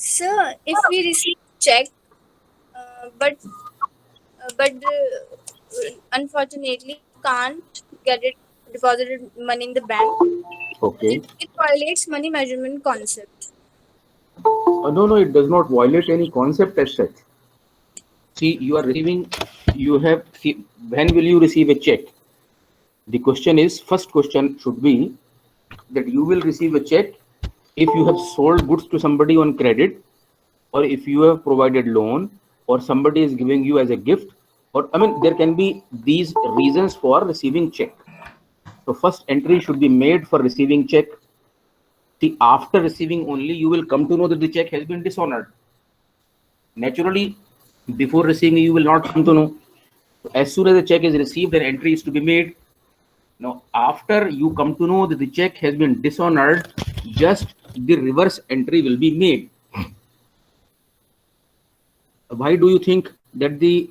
Sir, if we receive check, but unfortunately can't get it deposited money in the bank, Okay. it violates money measurement concept. No, no, it does not violate any concept as such. See, you are receiving, you have, see, when will you receive a check? The question is, first question should be that you will receive a check if you have sold goods to somebody on credit, or if you have provided loan, or somebody is giving you as a gift, or I mean, there can be these reasons for receiving check. So first entry should be made for receiving check. See, after receiving only you will come to know that the check has been dishonored. Naturally, before receiving you will not come to know. As soon as the check is received, an entry is to be made. Now, after you come to know that the check has been dishonored, just the reverse entry will be made. Why do you think that the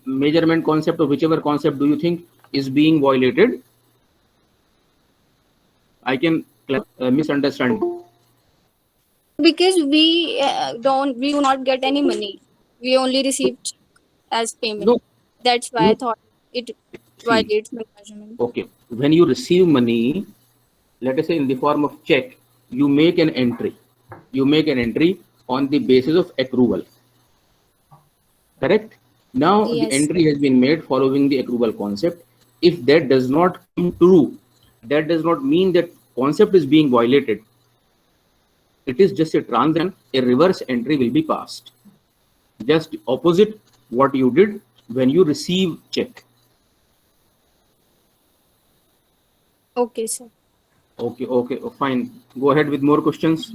measurement concept or whichever concept do you think is being violated? I can misunderstand. Because we do not get any money. We only receive check as payment. No, That's why I you thought it see. violates money measurement. Okay, when you receive money, let us say in the form of check, you make an entry. You make an entry on the basis of accrual. Correct? Now the Yes. entry has been made following the accrual concept. If that does not come true, that does not mean that concept is being violated. It is just a transaction, a reverse entry will be passed. Just opposite what you did when you receive check. Okay, sir. Okay, okay, fine. Go ahead with more questions.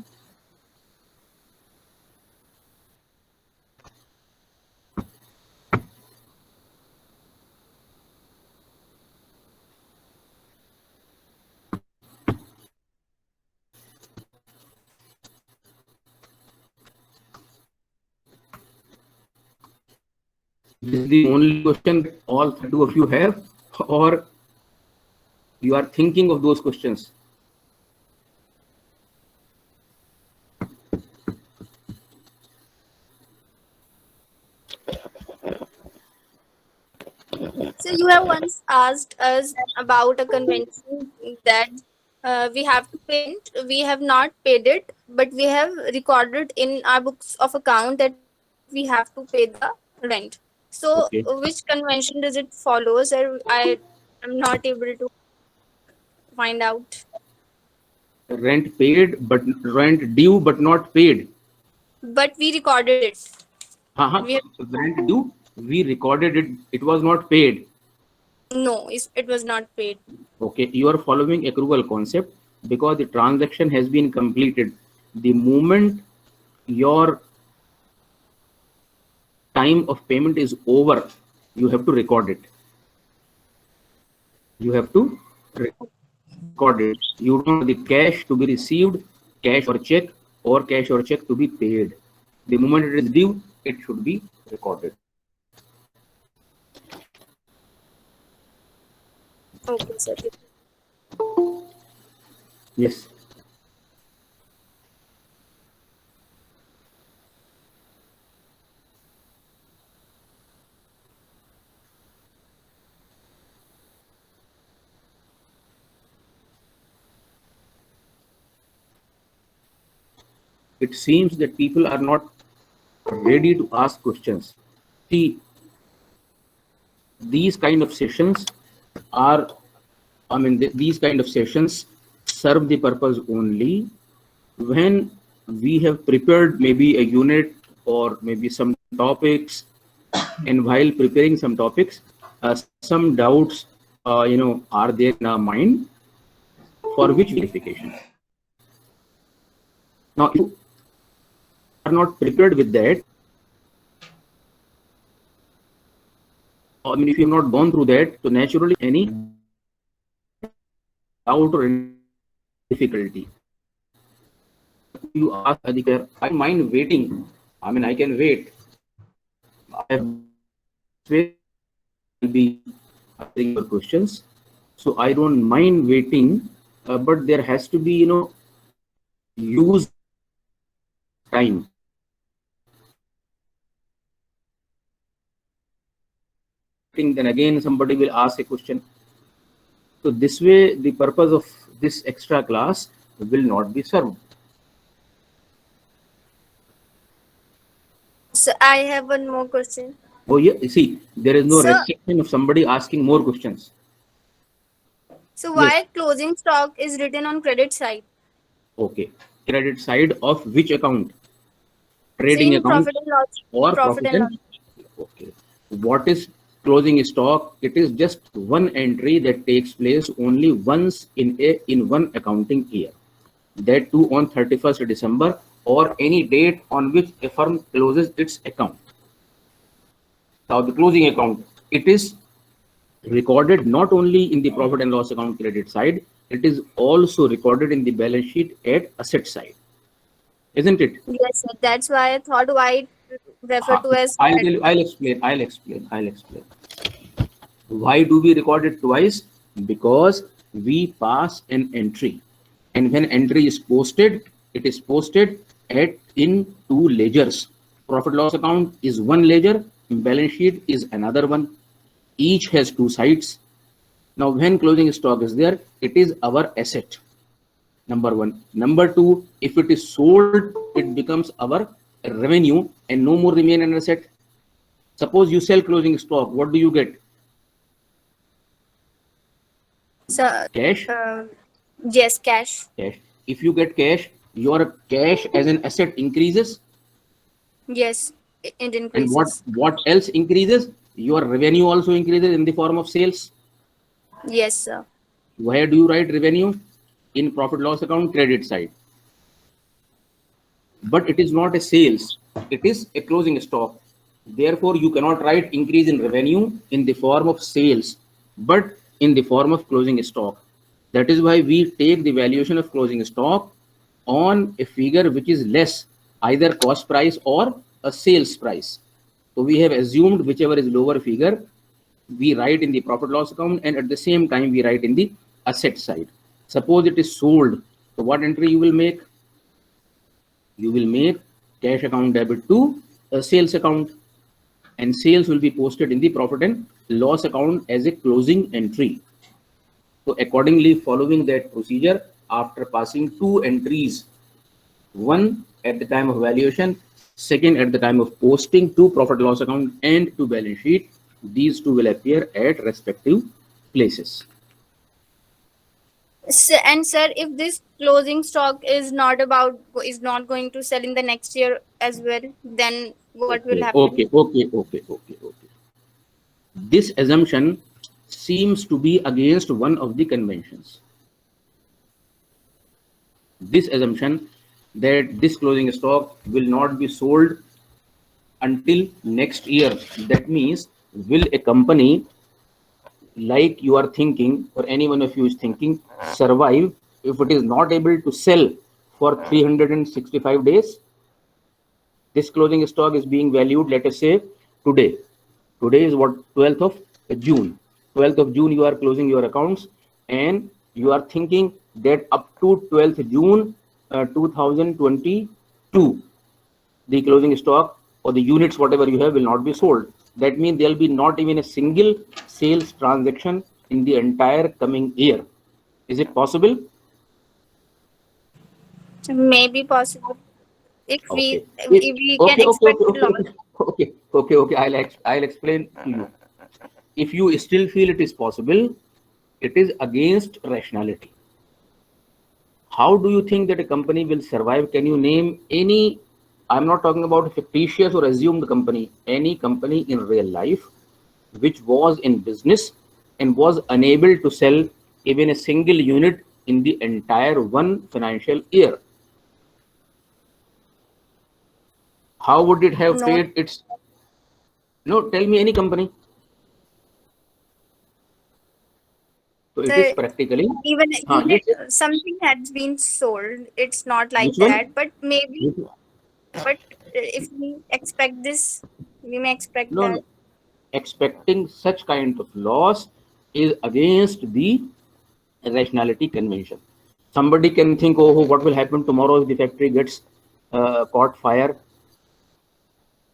This is the only question that all two of you have, or you are thinking of those questions? So you have once asked us about a convention that we have to pay rent. We have not paid it, but we have recorded in our books of account that we have to pay the rent. So Okay. which convention does it follow? Sir, I am not able to find out. Rent paid, but rent due, but not paid. But we recorded it. Uh-huh. We have, Rent due, we recorded it, it was not paid. no, it was not paid. Okay, you are following accrual concept because the transaction has been completed. The moment your time of payment is over, you have to record it. You have to record it. You don't want the cash to be received, cash or check, or cash or check to be paid. The moment it is due, it should be recorded. Okay, sir. Yes. It seems that people are not ready to ask questions. See, these kind of sessions are, I mean, these kind of sessions serve the purpose only when we have prepared maybe a unit or maybe some topics, and while preparing some topics, some doubts, are there in our mind for which verification. Now, if you are not prepared with that, I mean, if you have not gone through that, so naturally any doubt or any difficulty, you ask Adhikar, I don't mind waiting. I mean, I can wait. I have will be answering your questions, so I don't mind waiting. But there has to be, use time. then again somebody will ask a question. So this way, the purpose of this extra class will not be served. So I have one more question. Oh yeah, you see, there is no So, restriction of somebody asking more questions. so Yes. why closing stock is written on credit side? Okay. Credit side of which account? So Trading in account profit and loss, or profit profit and loss. and okay. What is closing stock? It is just one entry that takes place only once in one accounting year. That too on 31st December or any date on which a firm closes its account. Now the closing account, it is recorded not only in the profit and loss account credit side, it is also recorded in the balance sheet at asset side, isn't it? Yes, sir. That's why I thought why it referred to as I'll tell credit. you, I'll explain. Why do we record it twice? Because we pass an entry. And when entry is posted, it is posted in two ledgers. Profit loss account is one ledger, balance sheet is another one. Each has two sides. Now, when closing stock is there, it is our asset. Number one. Number two, if it is sold, it becomes our revenue and no more remain an asset. Suppose you sell closing stock, what do you get? So, Cash. uh, yes, cash. Cash. If you get cash, your cash as an asset increases. Yes, it And increases. what else increases? Your revenue also increases in the form of sales. Yes, sir. Where do you write revenue? In profit loss account credit side. But it is not a sales, it is a closing stock. Therefore, you cannot write increase in revenue in the form of sales, but in the form of closing stock. That is why we take the valuation of closing stock on a figure which is less, either cost price or a sales price. So we have assumed whichever is lower figure, we write in the profit loss account, and at the same time we write in the asset side. Suppose it is sold. So what entry you will make? You will make cash account debit to a sales account, and sales will be posted in the profit and loss account as a closing entry. So accordingly, following that procedure, after passing two entries, one at the time of valuation, second at the time of posting to profit loss account and to balance sheet, these two will appear at respective places. And sir, if this closing stock is not going to sell in the next year as well, then what will happen? Okay. This assumption seems to be against one of the conventions. This assumption that this closing stock will not be sold until next year. That means, will a company like you are thinking, or any one of you is thinking, survive if it is not able to sell for 365 days? This closing stock is being valued, let us say, today. Today is what? 12th of June. 12th of June, you are closing your accounts, and you are thinking that up to 12th June 2022, the closing stock or the units, whatever you have, will not be sold. That means there will be not even a single sales transaction in the entire coming year. Is it possible? Maybe possible if Okay. we can expect loss. Okay. I'll explain to you. If you still feel it is possible, it is against rationality. How do you think that a company will survive? Can you name any? I'm not talking about a fictitious or assumed company, any company in real life which was in business and was unable to sell even a single unit in the entire one financial year. How would it have No, paid its? No, tell me any company. So it is sir. practically, Even yes, yes. something has been sold. It's not Which like one? that, but maybe. Which one? But if we expect this, we may expect No, that. no. Expecting such kind of loss is against the rationality convention. Somebody can think, oh, what will happen tomorrow if the factory gets caught fire?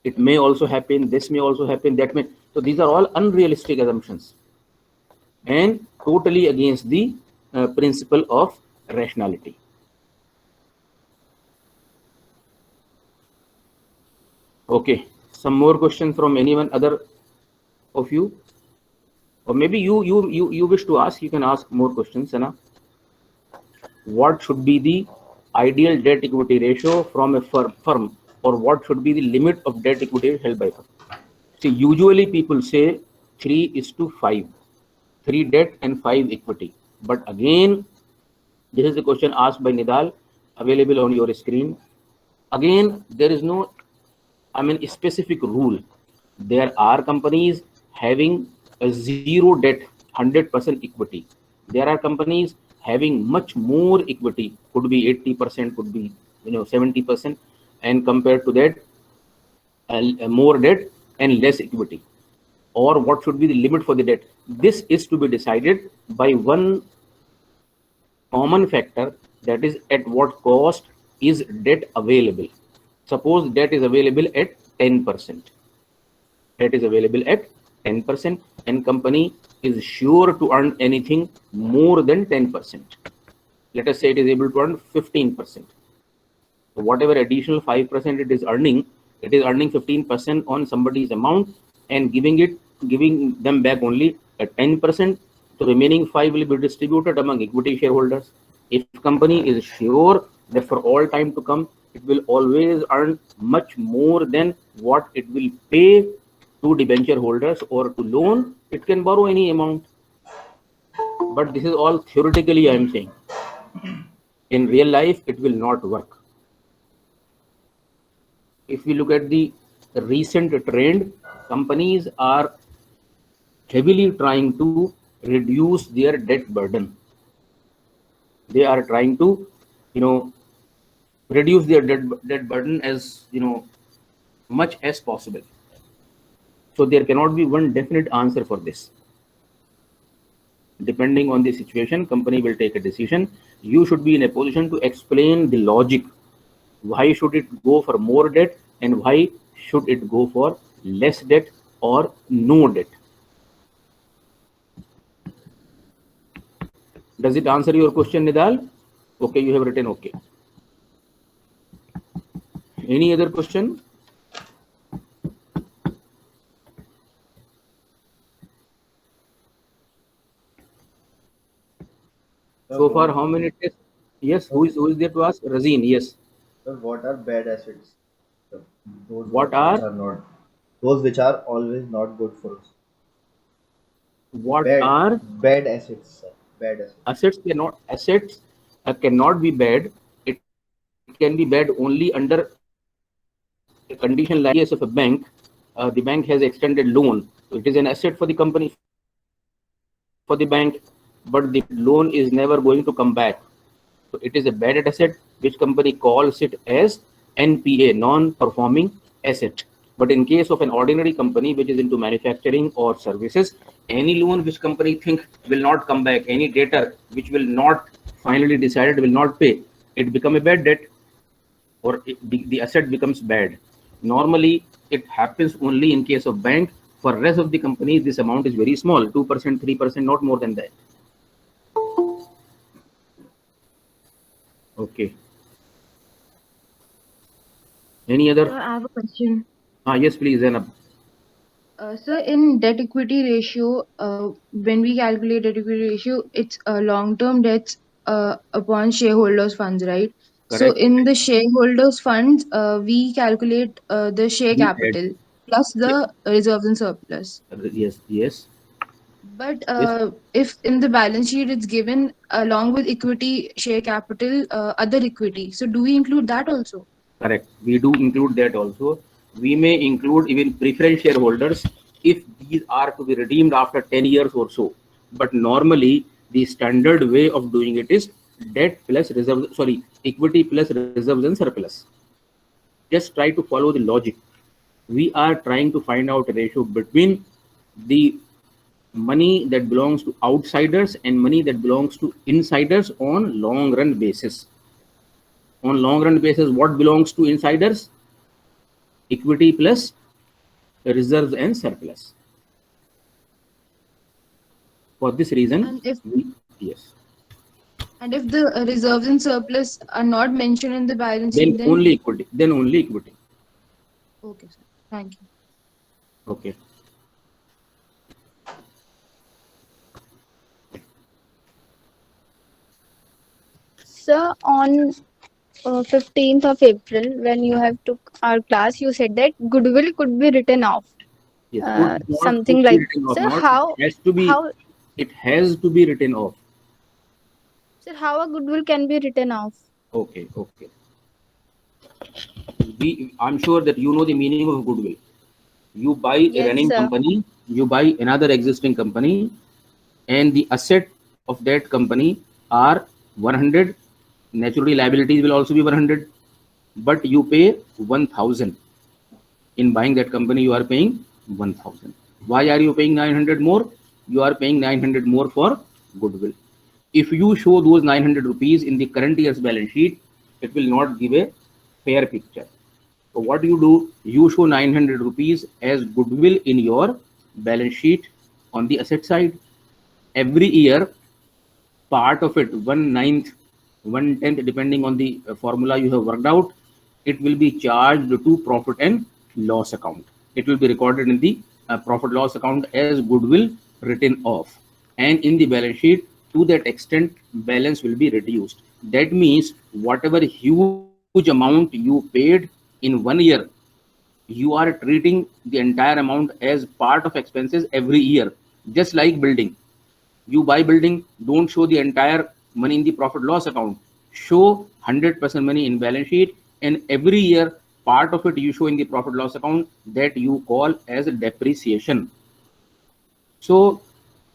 It may also happen, this may also happen, that may. So these are all unrealistic assumptions and totally against the principle of rationality. Okay, some more questions from anyone other of you, or maybe you wish to ask, you can ask more questions, Anna. What should be the ideal debt equity ratio from a firm, or what should be the limit of debt equity held by firm? See, usually people say 3:5, 3 debt and 5 equity. But again, this is the question asked by Nidal, available on your screen. Again, there is no, a specific rule. There are companies having a zero debt, 100% equity. There are companies having much more equity, could be 80%, could be 70%, and compared to that, more debt and less equity. Or what should be the limit for the debt? This is to be decided by one common factor, that is at what cost is debt available. Suppose debt is available at 10%. Debt is available at 10% and company is sure to earn anything more than 10%. Let us say it is able to earn 15%. So whatever additional 5% it is earning 15% on somebody's amount and giving them back only at 10%. The remaining 5 will be distributed among equity shareholders. If company is sure that for all time to come, it will always earn much more than what it will pay to debenture holders or to loan, it can borrow any amount. But this is all theoretically, I am saying. In real life, it will not work. If we look at the recent trend, companies are heavily trying to reduce their debt burden. They are trying to, reduce their debt burden as much as possible. So there cannot be one definite answer for this. Depending on the situation, company will take a decision. You should be in a position to explain the logic. Why should it go for more debt and why should it go for less debt or no debt? Does it answer your question, Nidal? Okay, you have written okay. Any other question? So far, how many tests? Yes, who is there to ask? Razeen, yes. Sir, what are bad assets? Those What which are? are not, those which are always not good for us. What are? Bad assets, sir. Bad assets. Assets cannot be bad. It can be bad only under a condition like case of a bank. The bank has extended loan. So it is an asset for the company, for the bank, but the loan is never going to come back. So it is a bad asset, which company calls it as NPA, non-performing asset. But in case of an ordinary company which is into manufacturing or services, any loan which company think will not come back, any debtor which will not finally decided will not pay, it become a bad debt, or the asset becomes bad. Normally, it happens only in case of bank. For rest of the companies, this amount is very small, 2%, 3%, not more than that. Okay. Any other? Sir, I have a question. Yes, please, Zainab. Sir, in debt equity ratio, when we calculate debt equity ratio, it's long-term debts upon shareholders' funds, right? So Correct. in the shareholders' funds, we calculate the share We add. capital plus the reserves and surplus. Yes, yes, But yes. if in the balance sheet it's given along with equity, share capital, other equity, so do we include that also? Correct. We do include that also. We may include even preference shareholders if these are to be redeemed after 10 years or so. But normally, the standard way of doing it is debt plus reserves, equity plus reserves and surplus. Just try to follow the logic. We are trying to find out a ratio between the money that belongs to outsiders and money that belongs to insiders on long run basis. On long run basis, what belongs to insiders? equity plus reserves and surplus. For this reason, And if yes, the reserves and surplus are not mentioned in the balance then sheet, then only equity. Then only equity. okay, sir. Thank you. Okay. So on 15th of April, when you have took our class, you said that goodwill could be written off. Yes, could not Something could be like, written off. sir, Not, it has to be. how It has to be written off. sir, how a goodwill can be written off? Okay. Okay. I'm sure that you know the meaning of goodwill. You buy a Yes, running sir. company, you buy another existing company, and the asset of that company are 100. Naturally, liabilities will also be 100, but you pay 1000. In buying that company, you are paying 1000. Why are you paying 900 more? You are paying 900 more for goodwill. If you show those 900 rupees in the current year's balance sheet, it will not give a fair picture. So what you do, you show 900 rupees as goodwill in your balance sheet on the asset side. Every year, part of it, 1/9, 1/10, depending on the formula you have worked out, it will be charged to profit and loss account. It will be recorded in the profit loss account as goodwill written off. And in the balance sheet, to that extent, balance will be reduced. That means whatever huge amount you paid in 1 year, you are treating the entire amount as part of expenses every year, just like building. You buy building, don't show the entire money in the profit loss account. Show 100% money in balance sheet, and every year part of it you show in the profit loss account, that you call as a depreciation. So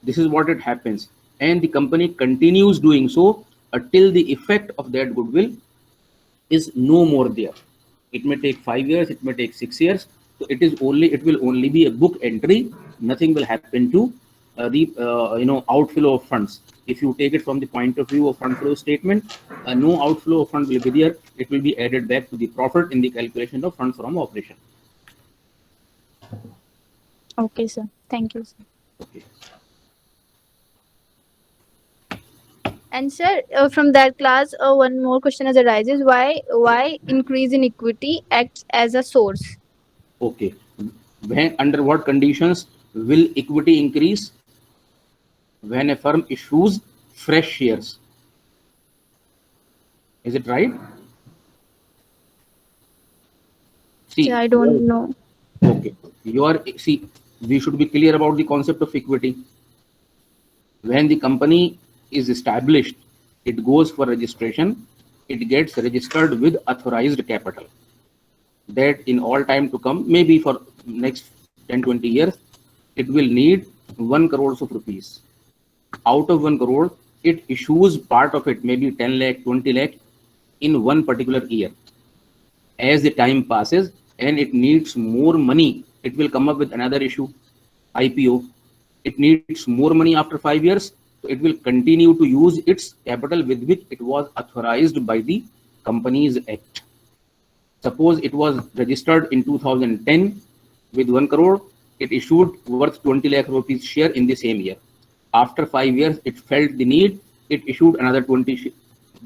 this is what it happens, and the company continues doing so until the effect of that goodwill is no more there. It may take 5 years, it may take 6 years. So it will only be a book entry. Nothing will happen to the outflow of funds. If you take it from the point of view of fund flow statement, no outflow of funds will be there. It will be added back to the profit in the calculation of funds from operation. Okay, sir. Thank you, sir. Okay. And sir, from that class, one more question has arises: why increase in equity acts as a source? Okay. When, under what conditions will equity increase? When a firm issues fresh shares. Is it right? Sir, I don't know. Okay. We should be clear about the concept of equity. When the company is established, it goes for registration, it gets registered with authorized capital. That in all time to come, maybe for next 10-20 years, it will need 1 crore of rupees. Out of 1 crore, it issues part of it, maybe 10 lakh, 20 lakh in one particular year. As the time passes and it needs more money, it will come up with another issue, IPO. It needs more money after 5 years, so it will continue to use its capital with which it was authorized by the Companies Act. Suppose it was registered in 2010 with 1 crore, it issued worth 20 lakh rupees share in the same year. After 5 years, it felt the need, it issued another 20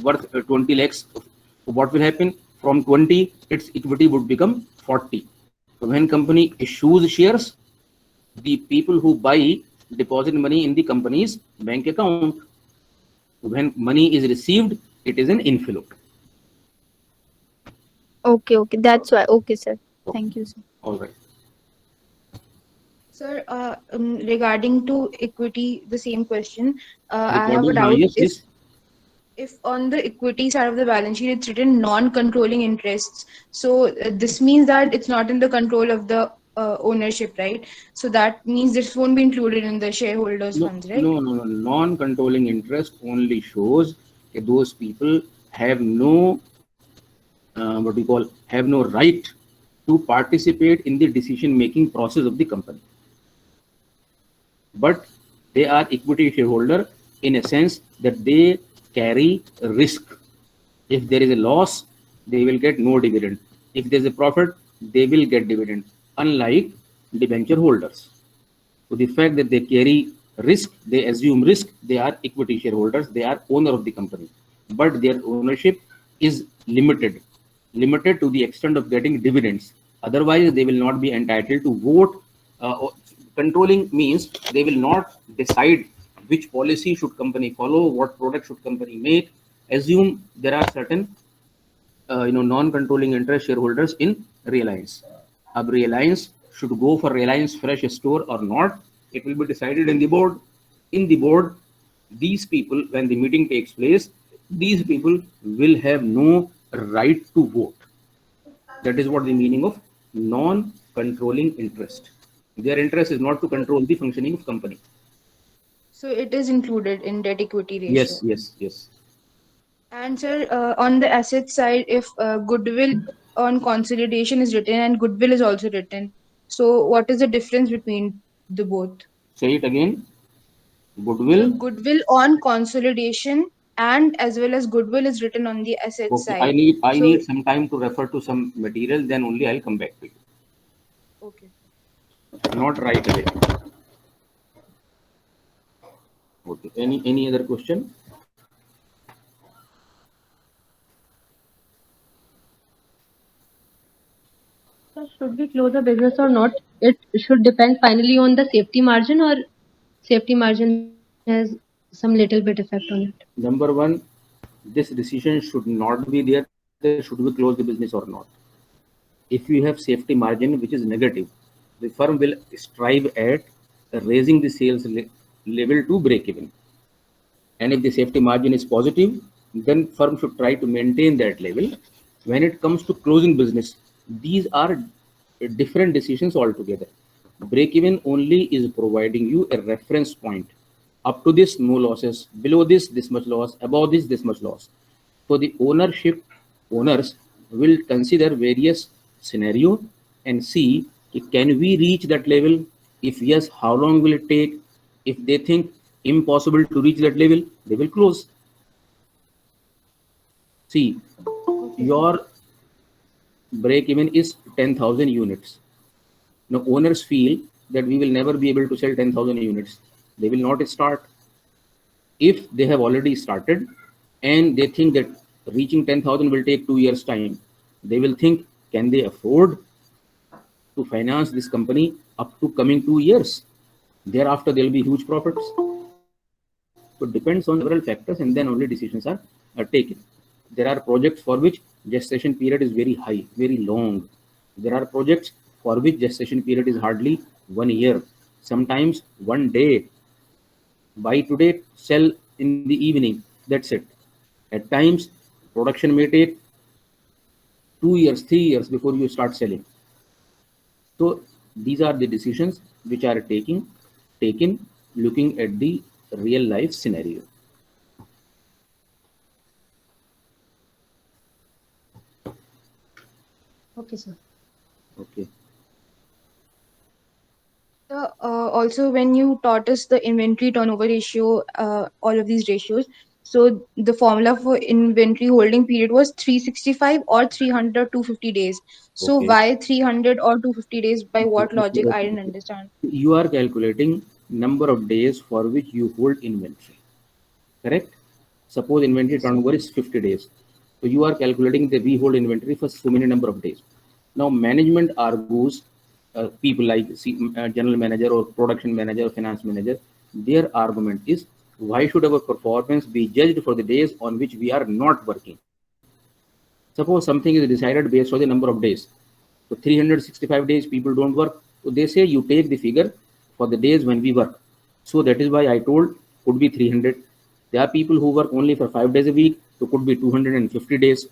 worth 20 lakhs. What will happen? From 20, its equity would become 40. So when company issues shares, the people who buy deposit money in the company's bank account. When money is received, it is an inflow. Okay, that's why. Okay, sir. Thank you, sir. All right. Sir, regarding to equity, the same question. I have a Recording, doubt. yes, yes. If on the equity side of the balance sheet it's written non-controlling interests, so this means that it's not in the control of the ownership, right? So that means this won't be included in the shareholders funds, right? No. Non-controlling interest only shows that those people have no, have no right to participate in the decision-making process of the company. But they are equity shareholder in a sense that they carry risk. If there is a loss, they will get no dividend. If there is a profit, they will get dividend, unlike debenture holders. So the fact that they carry risk, they assume risk, they are equity shareholders, they are owner of the company, but their ownership is limited to the extent of getting dividends. Otherwise, they will not be entitled to vote. Controlling means they will not decide which policy should company follow, what product should company make. Assume there are certain non-controlling interest shareholders in Reliance. Ab Reliance should go for Reliance Fresh Store or not, it will be decided in the board. In the board, these people, when the meeting takes place, these people will have no right to vote. That is what the meaning of non-controlling interest. Their interest is not to control the functioning of company. So it is included in debt equity ratio. Yes. And sir, on the asset side, if goodwill on consolidation is written and goodwill is also written, so what is the difference between the both? Say it again. So Goodwill. goodwill on consolidation and as well as goodwill is written on the asset Okay, side. I So need some time to refer to some material, then only I'll come back to you. okay. Not right away. Okay. Any other question? So should we close a business or not? It should depend finally on the safety margin, or safety margin has some little bit effect on it. Number one, this decision should not be there. Should we close the business or not? If you have safety margin which is negative, the firm will strive at raising the sales level to break even. And if the safety margin is positive, then firm should try to maintain that level. When it comes to closing business, these are different decisions altogether. Break even only is providing you a reference point. Up to this, no losses. Below this much loss. Above this much loss. So the owners will consider various scenario and see if can we reach that level. If yes, how long will it take? If they think impossible to reach that level, they will close. See, your break even is 10,000 units. Now owners feel that we will never be able to sell 10,000 units. They will not start. If they have already started and they think that reaching 10,000 will take 2 years time, they will think, can they afford to finance this company up to coming 2 years? Thereafter, there will be huge profits. So it depends on several factors, and then only decisions are taken. There are projects for which gestation period is very high, very long. There are projects for which gestation period is hardly 1 year, sometimes 1 day. Buy today, sell in the evening. That's it. At times, production may take 2 years, 3 years before you start selling. So these are the decisions which are taken looking at the real life scenario. Okay, sir. Okay. Also, when you taught us the inventory turnover ratio, all of these ratios, so the formula for inventory holding period was 365 or 300 250 days. So Okay. why 300 or 250 days? By what logic? I didn't understand. You are calculating number of days for which you hold inventory. Correct? Suppose inventory Yes, sir. turnover is 50 days. So you are calculating that we hold inventory for so many number of days. Now management argues, people like general manager or production manager or finance manager, their argument is, why should our performance be judged for the days on which we are not working? Suppose something is decided based on the number of days. So 365 days people don't work. So they say you take the figure for the days when we work. So that is why I told could be 300. There are people who work only for 5 days a week. So could be 250 days.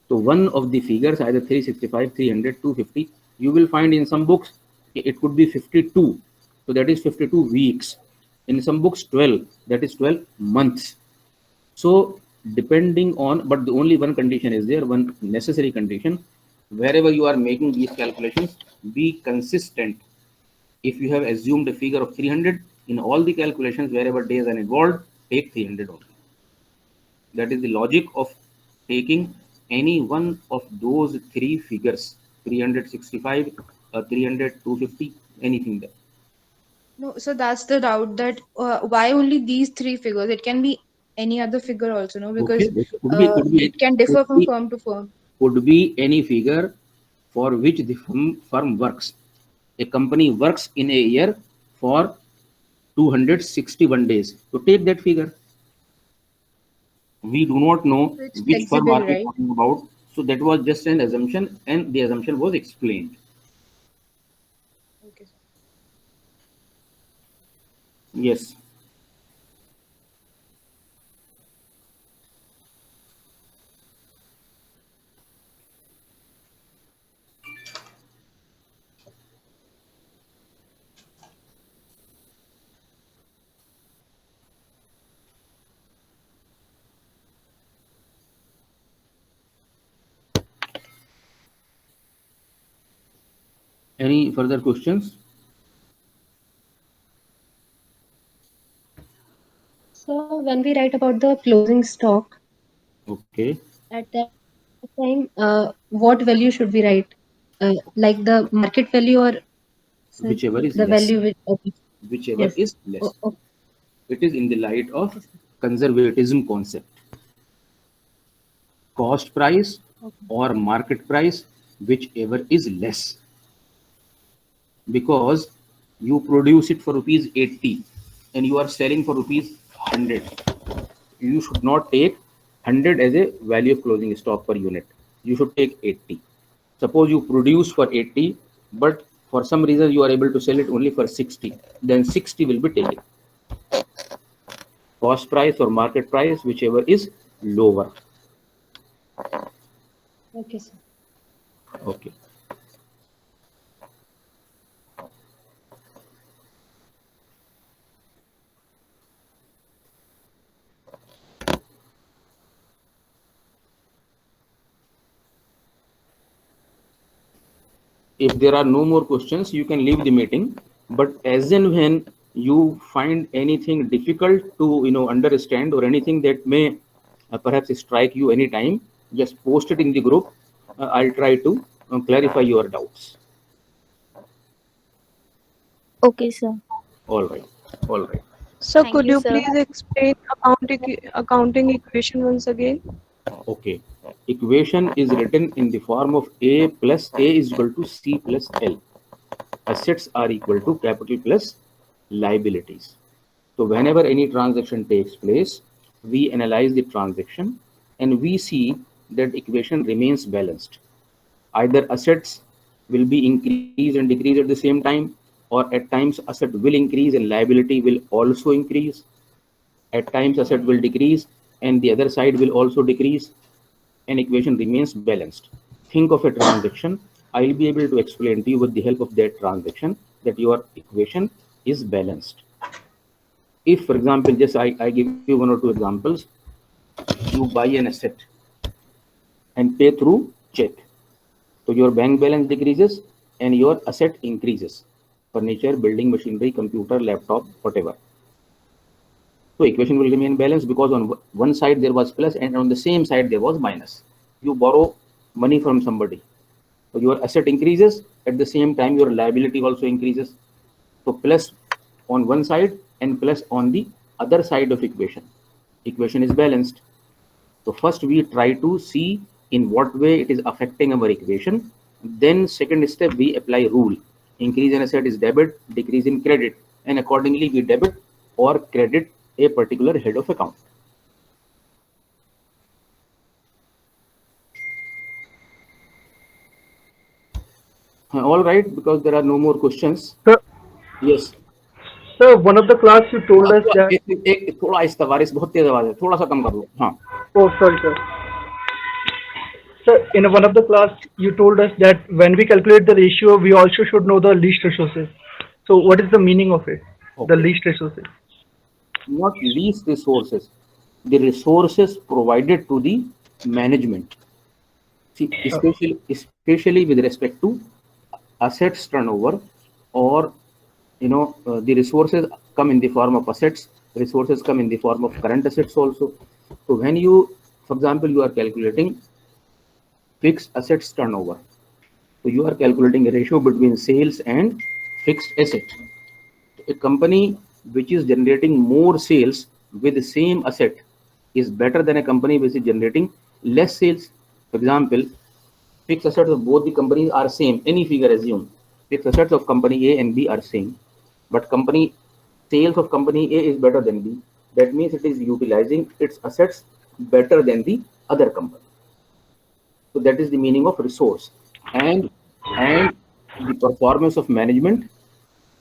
So one of the figures, either 365, 300, 250, you will find in some books, it could be 52. So that is 52 weeks. In some books, 12. That is 12 months. So depending on, but the only one condition is there, one necessary condition. Wherever you are making these calculations, be consistent. If you have assumed a figure of 300, in all the calculations, wherever days are involved, take 300 only. That is the logic of taking any one of those three figures. 365, 300, 250, anything there. No, so that's the doubt that why only these three figures? It can be any other figure also, no? Because Okay, it can could differ from be, firm to firm. could be any figure for which the firm works. A company works in a year for 261 days. So take that figure. We do not know So it's which firm flexible, are we right? talking about. So that was just an assumption, and the assumption was explained. Okay. Yes. Any further questions? So when we write about the closing stock, Okay. at that time, what value should we write? Like the market value or sir, Whichever is the less. value which, okay, Whichever yes. is less. Oh, It is in the light of okay, sir. conservatism concept. Cost price Okay. or market price, whichever is less. Because you produce it for rupees 80 and you are selling for rupees 100. You should not take 100 as a value of closing stock per unit. You should take 80. Suppose you produce for 80, but for some reason you are able to sell it only for 60. Then 60 will be taken. Cost price or market price, whichever is lower. Okay, sir. Okay. If there are no more questions, you can leave the meeting. But as and when you find anything difficult to understand, or anything that may perhaps strike you anytime, just post it in the group. I'll try to clarify your doubts. Okay, sir. All right. All right. So Thank could you, you sir. please explain accounting equation once again? Okay. Equation is written in the form of A plus A is equal to C plus L. Assets are equal to capital plus liabilities. So whenever any transaction takes place, we analyze the transaction and we see that equation remains balanced. Either assets will be increased and decreased at the same time, or at times asset will increase and liability will also increase. At times asset will decrease and the other side will also decrease. An equation remains balanced. Think of a transaction. I'll be able to explain to you with the help of that transaction that your equation is balanced. If, for example, just I give you one or two examples. You buy an asset and pay through check. So your bank balance decreases and your asset increases. Furniture, building machinery, computer, laptop, whatever. So equation will remain balanced because on one side there was plus and on the same side there was minus. You borrow money from somebody. So your asset increases, at the same time your liability also increases. So plus on one side and plus on the other side of equation. Equation is balanced. So first we try to see in what way it is affecting our equation. Then second step, we apply rule. Increase in asset is debit, decrease in credit, and accordingly we debit or credit a particular head of account. All right, because there are no more questions. Sir, Yes. sir, one of the class you told us that. एक थोड़ा आहिस्ता वारिस बहुत तेज आवाज है, थोड़ा सा कम कर लो. हाँ. Oh, sorry, sir. Sir, in one of the class you told us that when we calculate the ratio, we also should know the least resources. So, what is the meaning of it? The Okay. least resources. Not least resources, the resources provided to the management. See, especially with respect to assets turnover, or the resources come in the form of assets, resources come in the form of current assets also. So when you, for example, you are calculating fixed assets turnover, So you are calculating a ratio between sales and fixed asset. A company which is generating more sales with the same asset is better than a company which is generating less sales. For example, fixed assets of both the companies are same. Any figure assume. Fixed assets of company A and B are same, but company sales of company A is better than B. That means it is utilizing its assets better than the other company. So that is the meaning of resource. And the performance of management,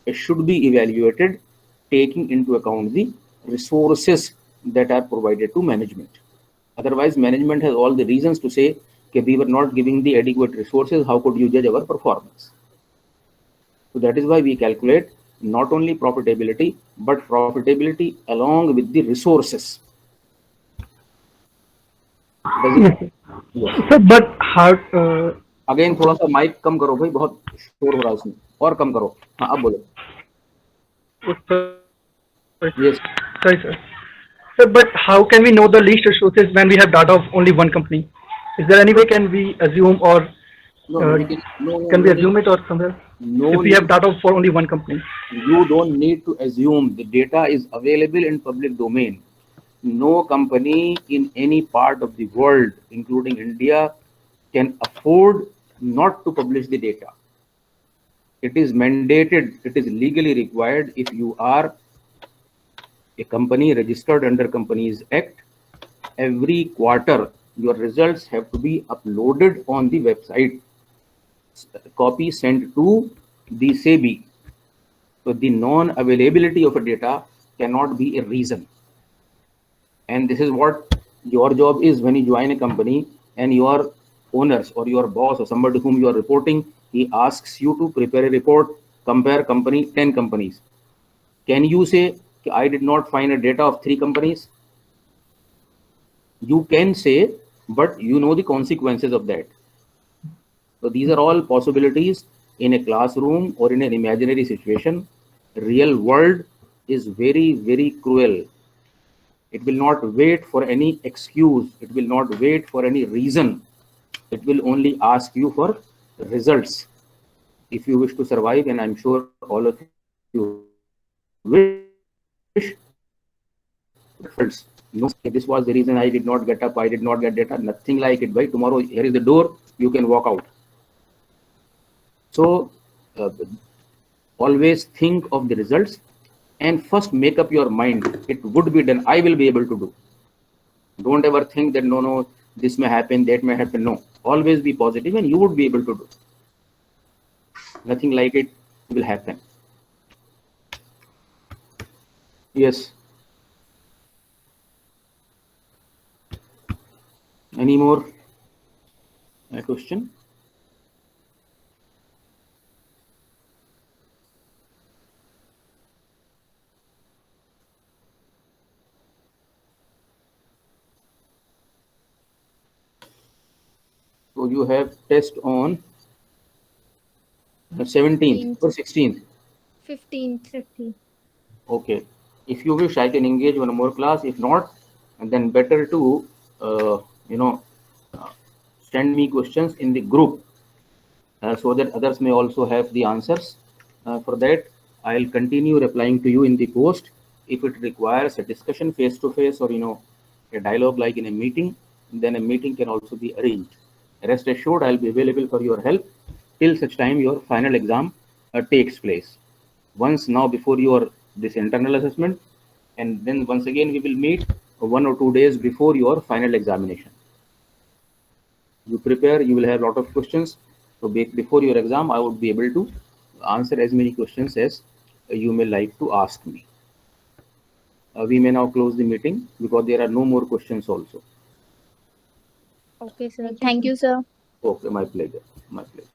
it should be evaluated taking into account the resources that are provided to management. Otherwise, management has all the reasons to say, okay, we were not giving the adequate resources, how could you judge our performance? So that is why we calculate not only profitability, but profitability along with the resources. Yes. Yes. Sir, but how? Again थोड़ा सा mic कम करो भाई, बहुत शोर हो रहा है उसमें, और कम करो. हाँ, अब बोलो. Yes. Sorry, sir. Sir, but how can we know the least resources when we have data of only one company? Is there any way can we assume or No, we can, no can we need. assume it or somewhere? No If we have need. data for only one company. You don't need to assume. The data is available in public domain. No company in any part of the world, including India, can afford not to publish the data. It is mandated, it is legally required. If you are a company registered under Companies Act, every quarter your results have to be uploaded on the website. Copy sent to the SEBI. So the non-availability of a data cannot be a reason. And this is what your job is when you join a company, and your owners or your boss or somebody to whom you are reporting, he asks you to prepare a report, compare 10 companies. Can you say, I did not find a data of 3 companies? You can say, but you know the consequences of that. So these are all possibilities in a classroom or in an imaginary situation. Real world is very, very cruel. It will not wait for any excuse. It will not wait for any reason. It will only ask you for results. If you wish to survive, and I'm sure all of you wish, results. No, this was the reason I did not get up, I did not get data, nothing like it. By tomorrow, here is the door, you can walk out. So always think of the results and first make up your mind. It would be done. I will be able to do. Don't ever think that no, this may happen, that may happen. No, always be positive and you would be able to do. Nothing like it will happen. Yes. Any more question? So you have test on 17th or 16th? 15th. Okay. If you wish, I can engage one more class. If not, then better to, send me questions in the group so that others may also have the answers. For that, I'll continue replying to you in the post. If it requires a discussion face-to-face or, a dialogue like in a meeting, then a meeting can also be arranged. Rest assured, I'll be available for your help till such time your final exam takes place. Once now before this internal assessment, and then once again we will meet 1 or 2 days before your final examination. You prepare, you will have a lot of questions. So before your exam, I would be able to answer as many questions as you may like to ask me. We may now close the meeting because there are no more questions also. Okay, sir. Thank you, sir. Okay, my pleasure. My pleasure.